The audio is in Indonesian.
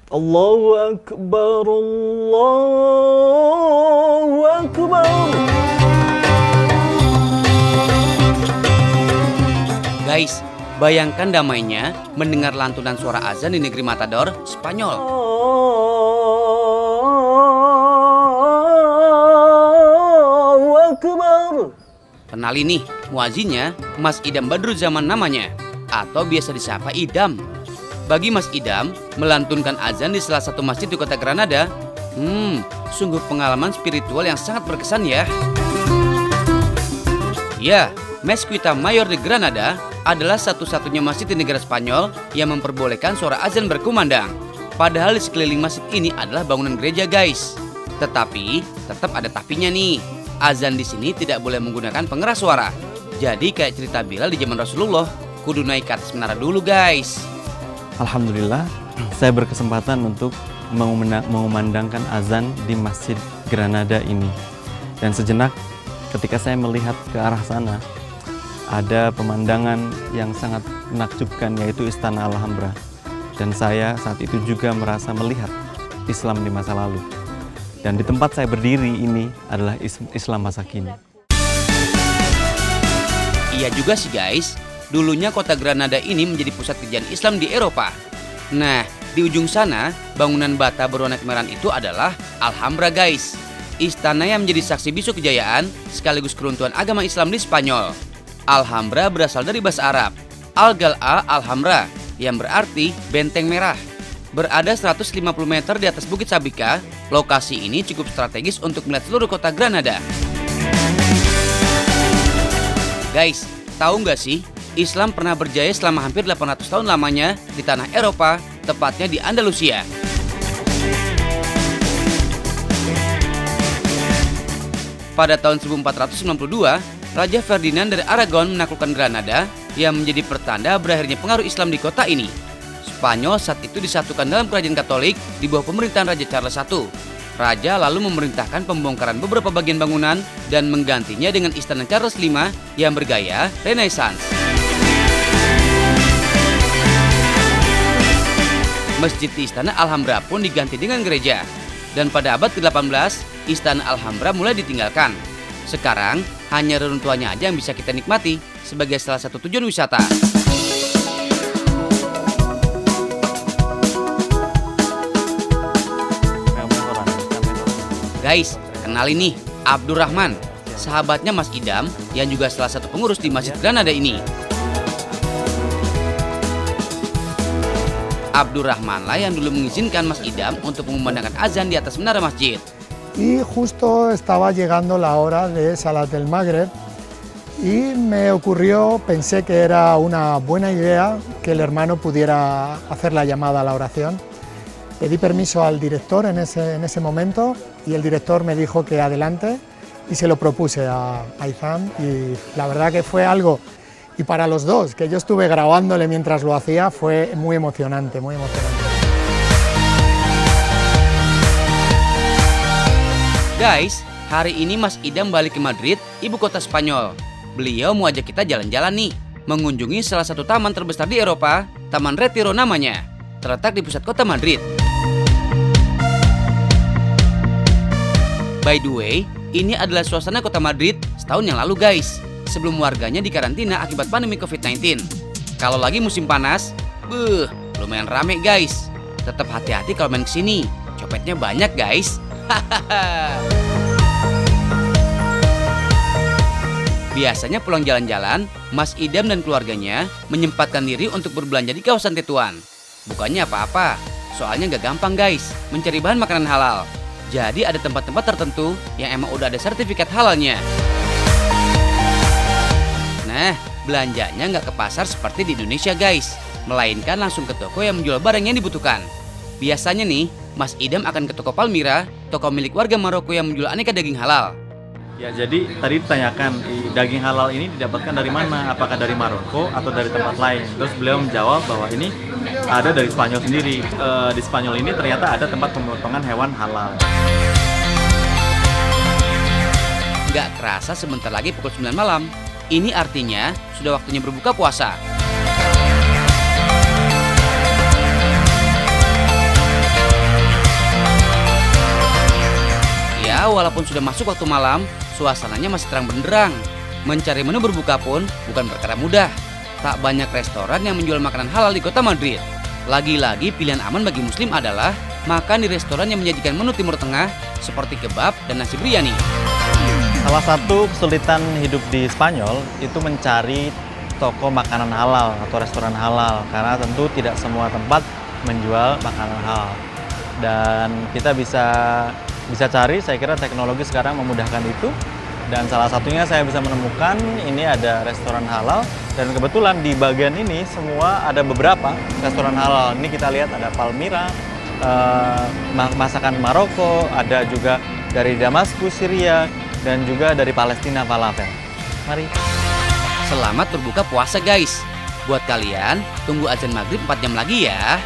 Allahu Akbar, Allahu Akbar. Guys, bayangkan damainya mendengar lantunan suara azan di negeri Matador, Spanyol. Allahu Akbar. Kenali nih, muazinnya Mas Idam Badruzzaman namanya, atau biasa disapa Idam. Bagi Mas Idam, melantunkan azan di salah satu masjid di kota Granada, sungguh pengalaman spiritual yang sangat berkesan ya. Ya, Mezquita Mayor de Granada adalah satu-satunya masjid di negara Spanyol yang memperbolehkan suara azan berkumandang. Padahal di sekeliling masjid ini adalah bangunan gereja, guys. Tetapi, tetap ada tapinya nih. Azan di sini tidak boleh menggunakan pengeras suara. Jadi kayak cerita Bilal di zaman Rasulullah, kudu naik ke atas menara dulu, guys. Alhamdulillah, saya berkesempatan untuk mengumandangkan azan di Masjid Granada ini. Dan sejenak ketika saya melihat ke arah sana, ada pemandangan yang sangat menakjubkan, yaitu Istana Alhambra. Dan saya saat itu juga merasa melihat Islam di masa lalu. Dan di tempat saya berdiri ini adalah Islam masa kini. Iya juga sih, guys. Dulunya kota Granada ini menjadi pusat kajian Islam di Eropa. Nah, di ujung sana, bangunan bata berwarna kemerahan itu adalah Alhambra, guys. Istana yang menjadi saksi bisu kejayaan sekaligus keruntuhan agama Islam di Spanyol. Alhambra berasal dari bahasa Arab, Al-Gal'a Alhambra, yang berarti benteng merah. Berada 150 meter di atas Bukit Sabika, lokasi ini cukup strategis untuk melihat seluruh kota Granada. Guys, tahu nggak sih? Islam pernah berjaya selama hampir 800 tahun lamanya di tanah Eropa, tepatnya di Andalusia. Pada tahun 1492, Raja Ferdinand dari Aragon menaklukkan Granada yang menjadi pertanda berakhirnya pengaruh Islam di kota ini. Spanyol saat itu disatukan dalam kerajaan Katolik di bawah pemerintahan Raja Charles I. Raja lalu memerintahkan pembongkaran beberapa bagian bangunan dan menggantinya dengan Istana Charles V yang bergaya Renaissance. Masjid di Istana Alhambra pun diganti dengan gereja. Dan pada abad ke-18, Istana Alhambra mulai ditinggalkan. Sekarang, hanya reruntuhannya aja yang bisa kita nikmati sebagai salah satu tujuan wisata. Guys, kenalin nih, Abdurrahman, sahabatnya Mas Idam yang juga salah satu pengurus di Masjid Granada ini. Abdurrahman lah yang dulu mengizinkan Mas Idam untuk mengumandangkan azan di atas menara masjid. Y justo estaba llegando la hora de Salat del Maghrib y me ocurrió, pensé que era una buena idea que el hermano pudiera hacer la llamada a la oración. Pedí permiso al director en ese momento y el director me dijo que adelante y se lo propuse a Izam y la verdad que fue algo, y para los dos, que yo estuve grabándole mientras lo hacía, fue muy emocionante, muy emocionante. Guys, hari ini Mas Idam balik ke Madrid, ibu kota Spanyol. Beliau mau ajak kita jalan-jalan nih, mengunjungi salah satu taman terbesar di Eropa, Taman Retiro namanya, terletak di pusat kota Madrid. By the way, ini adalah suasana kota Madrid setahun yang lalu, guys, sebelum warganya dikarantina akibat pandemi COVID-19. Kalau lagi musim panas, lumayan rame, guys. Tetap hati-hati kalau main kesini, copetnya banyak, guys. Biasanya pulang jalan-jalan, Mas Idam dan keluarganya menyempatkan diri untuk berbelanja di kawasan Tetuan. Bukannya apa-apa, soalnya nggak gampang, guys, mencari bahan makanan halal. Jadi ada tempat-tempat tertentu yang emang udah ada sertifikat halalnya. Nah, belanjanya nggak ke pasar seperti di Indonesia, guys, melainkan langsung ke toko yang menjual barang yang dibutuhkan. Biasanya nih, Mas Idam akan ke toko Palmira, toko milik warga Maroko yang menjual aneka daging halal. Ya, jadi tadi ditanyakan, daging halal ini didapatkan dari mana? Apakah dari Maroko atau dari tempat lain? Terus beliau menjawab bahwa ini ada dari Spanyol sendiri. Di Spanyol ini ternyata ada tempat pemotongan hewan halal. Nggak kerasa sebentar lagi pukul 9 malam. Ini artinya sudah waktunya berbuka puasa. walaupun sudah masuk waktu malam, suasananya masih terang benderang. Mencari menu berbuka pun bukan perkara mudah. Tak banyak restoran yang menjual makanan halal di kota Madrid. Lagi-lagi pilihan aman bagi muslim adalah makan di restoran yang menyajikan menu Timur Tengah seperti kebab dan nasi biryani. Salah satu kesulitan hidup di Spanyol itu mencari toko makanan halal atau restoran halal, karena tentu tidak semua tempat menjual makanan halal. Dan kita bisa cari, saya kira teknologi sekarang memudahkan itu. Dan salah satunya saya bisa menemukan ini ada restoran halal, dan kebetulan di bagian ini semua ada beberapa restoran halal. Ini kita lihat ada Palmira, masakan Maroko, ada juga dari Damaskus, Syria, dan juga dari Palestina, falafel. Mari. Selamat berbuka puasa guys. Buat kalian, tunggu azan maghrib 4 jam lagi ya.